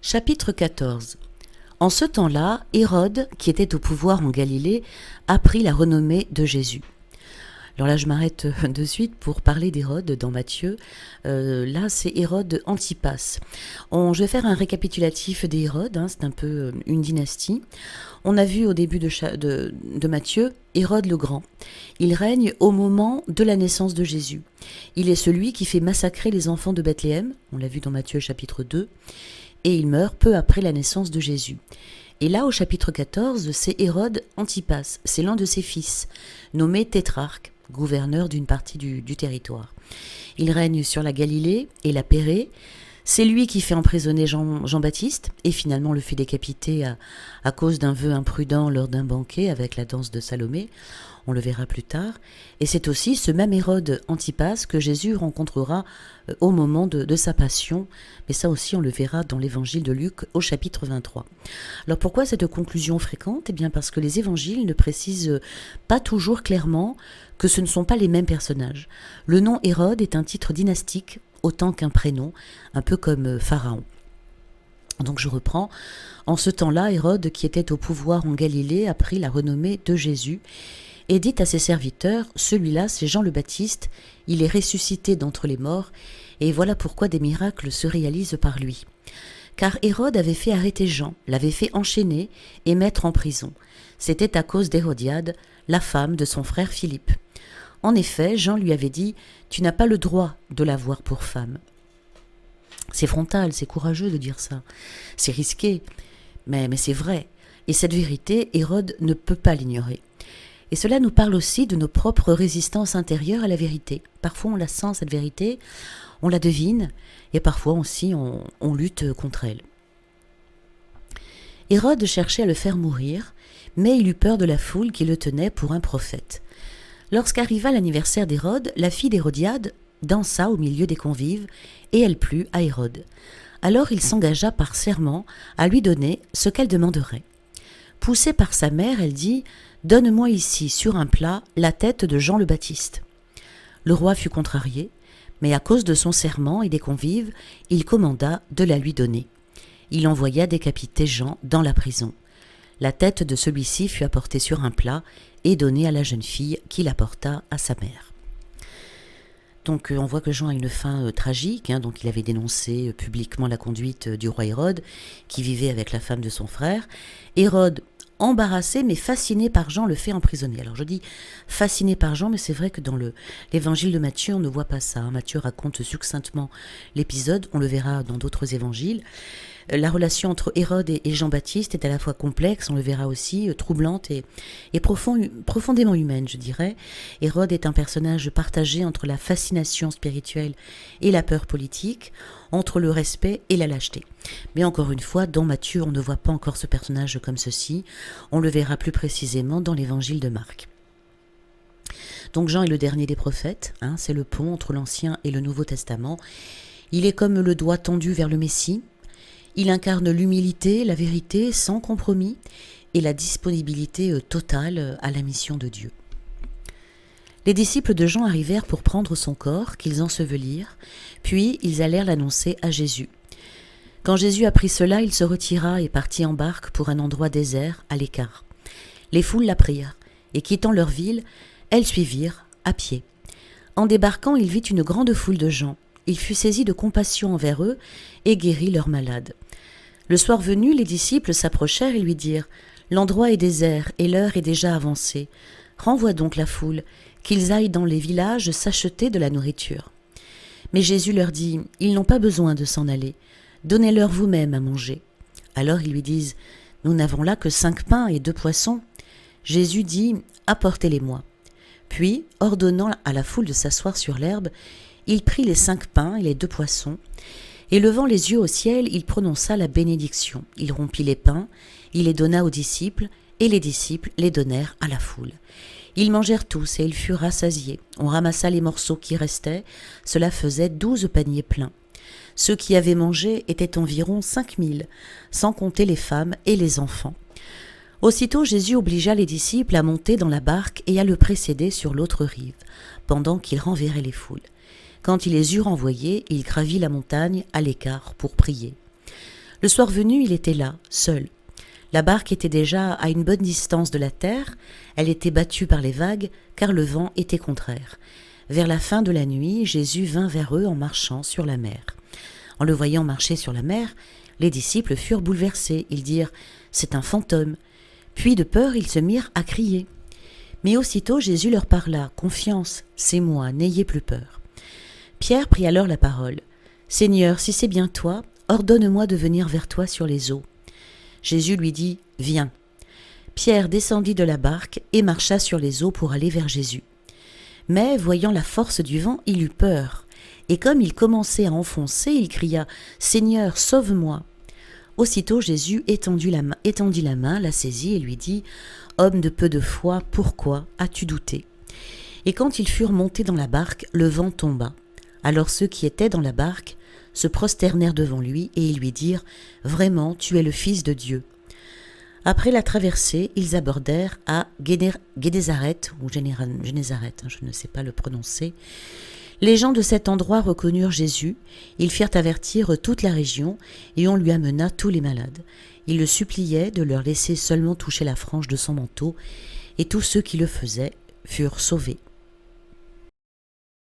Chapitre 14. En ce temps-là, Hérode, qui était au pouvoir en Galilée, apprit la renommée de Jésus. Alors là, je m'arrête de suite pour parler d'Hérode dans Matthieu. Là, c'est Hérode Antipas. Je vais faire un récapitulatif des Hérodes, c'est un peu une dynastie. On a vu au début de Matthieu, Hérode le Grand. Il règne au moment de la naissance de Jésus. Il est celui qui fait massacrer les enfants de Bethléem, on l'a vu dans Matthieu chapitre 2, et il meurt peu après la naissance de Jésus. Et là, au chapitre 14, c'est Hérode Antipas, c'est l'un de ses fils, nommé tétrarque, gouverneur d'une partie du territoire. Il règne sur la Galilée et la Pérée. C'est lui qui fait emprisonner Jean-Baptiste et finalement le fait décapiter à cause d'un vœu imprudent lors d'un banquet avec la danse de Salomé. On le verra plus tard. Et c'est aussi ce même Hérode Antipas que Jésus rencontrera au moment de sa passion. Mais ça aussi, on le verra dans l'évangile de Luc au chapitre 23. Alors pourquoi cette conclusion fréquente ? Eh bien parce que les évangiles ne précisent pas toujours clairement que ce ne sont pas les mêmes personnages. Le nom Hérode est un titre dynastique autant qu'un prénom, un peu comme Pharaon. Donc je reprends. En ce temps-là, Hérode, qui était au pouvoir en Galilée, apprit la renommée de Jésus et dit à ses serviteurs, celui-là, c'est Jean le Baptiste, il est ressuscité d'entre les morts, et voilà pourquoi des miracles se réalisent par lui. Car Hérode avait fait arrêter Jean, l'avait fait enchaîner et mettre en prison. C'était à cause d'Hérodiade, la femme de son frère Philippe. En effet, Jean lui avait dit « Tu n'as pas le droit de l'avoir pour femme ». C'est frontal, c'est courageux de dire ça. C'est risqué, mais c'est vrai. Et cette vérité, Hérode ne peut pas l'ignorer. Et cela nous parle aussi de nos propres résistances intérieures à la vérité. Parfois on la sent, cette vérité, on la devine, et parfois aussi on lutte contre elle. Hérode cherchait à le faire mourir, mais il eut peur de la foule qui le tenait pour un prophète. Lorsqu'arriva l'anniversaire d'Hérode, la fille d'Hérodiade dansa au milieu des convives, et elle plut à Hérode. Alors il s'engagea par serment à lui donner ce qu'elle demanderait. Poussée par sa mère, elle dit « Donne-moi ici, sur un plat, la tête de Jean le Baptiste. » Le roi fut contrarié, mais à cause de son serment et des convives, il commanda de la lui donner. Il envoya décapiter Jean dans la prison. La tête de celui-ci fut apportée sur un plat et donnée à la jeune fille qui l'apporta à sa mère. Donc on voit que Jean a une fin tragique, donc il avait dénoncé publiquement la conduite du roi Hérode, qui vivait avec la femme de son frère. Hérode, embarrassé mais fasciné par Jean, le fait emprisonner. Alors je dis fasciné par Jean, mais c'est vrai que dans l'évangile de Matthieu, on ne voit pas ça. Matthieu raconte succinctement l'épisode, on le verra dans d'autres évangiles. La relation entre Hérode et Jean-Baptiste est à la fois complexe, on le verra aussi, troublante et profondément humaine, je dirais. Hérode est un personnage partagé entre la fascination spirituelle et la peur politique, entre le respect et la lâcheté. Mais encore une fois, dans Matthieu, on ne voit pas encore ce personnage comme ceci. On le verra plus précisément dans l'évangile de Marc. Donc Jean est le dernier des prophètes, c'est le pont entre l'Ancien et le Nouveau Testament. Il est comme le doigt tendu vers le Messie. Il incarne l'humilité, la vérité sans compromis et la disponibilité totale à la mission de Dieu. Les disciples de Jean arrivèrent pour prendre son corps, qu'ils ensevelirent, puis ils allèrent l'annoncer à Jésus. Quand Jésus apprit cela, il se retira et partit en barque pour un endroit désert, à l'écart. Les foules l'apprirent, et quittant leur ville, elles suivirent à pied. En débarquant, il vit une grande foule de gens. Il fut saisi de compassion envers eux et guérit leurs malades. Le soir venu, les disciples s'approchèrent et lui dirent « L'endroit est désert et l'heure est déjà avancée. Renvoie donc la foule, qu'ils aillent dans les villages s'acheter de la nourriture. » Mais Jésus leur dit « Ils n'ont pas besoin de s'en aller. Donnez-leur vous-même à manger. » Alors ils lui disent « Nous n'avons là que 5 pains et 2 poissons. » Jésus dit « Apportez-les-moi. » Puis, ordonnant à la foule de s'asseoir sur l'herbe, il prit les 5 pains et les 2 poissons, et levant les yeux au ciel, il prononça la bénédiction. Il rompit les pains, il les donna aux disciples, et les disciples les donnèrent à la foule. Ils mangèrent tous, et ils furent rassasiés. On ramassa les morceaux qui restaient, cela faisait 12 paniers pleins. Ceux qui avaient mangé étaient environ 5000, sans compter les femmes et les enfants. Aussitôt Jésus obligea les disciples à monter dans la barque et à le précéder sur l'autre rive, pendant qu'il renverrait les foules. Quand il les eut renvoyés, il gravit la montagne à l'écart pour prier. Le soir venu, il était là, seul. La barque était déjà à une bonne distance de la terre, elle était battue par les vagues, car le vent était contraire. Vers la fin de la nuit, Jésus vint vers eux en marchant sur la mer. En le voyant marcher sur la mer, les disciples furent bouleversés. Ils dirent « C'est un fantôme ». Puis de peur, ils se mirent à crier. Mais aussitôt Jésus leur parla « Confiance, c'est moi, n'ayez plus peur ». Pierre prit alors la parole. « Seigneur, si c'est bien toi, ordonne-moi de venir vers toi sur les eaux. » Jésus lui dit « Viens ». Pierre descendit de la barque et marcha sur les eaux pour aller vers Jésus. Mais, voyant la force du vent, il eut peur. Et comme il commençait à enfoncer, il cria « Seigneur, sauve-moi !» Aussitôt Jésus étendit la main, la saisit et lui dit « Homme de peu de foi, pourquoi as-tu douté ?» Et quand ils furent montés dans la barque, le vent tomba. Alors ceux qui étaient dans la barque se prosternèrent devant lui et ils lui dirent « Vraiment, tu es le Fils de Dieu ». Après la traversée, ils abordèrent à Génézareth, ou Génézareth, je ne sais pas le prononcer. Les gens de cet endroit reconnurent Jésus, ils firent avertir toute la région et on lui amena tous les malades. Ils le suppliaient de leur laisser seulement toucher la frange de son manteau et tous ceux qui le faisaient furent sauvés.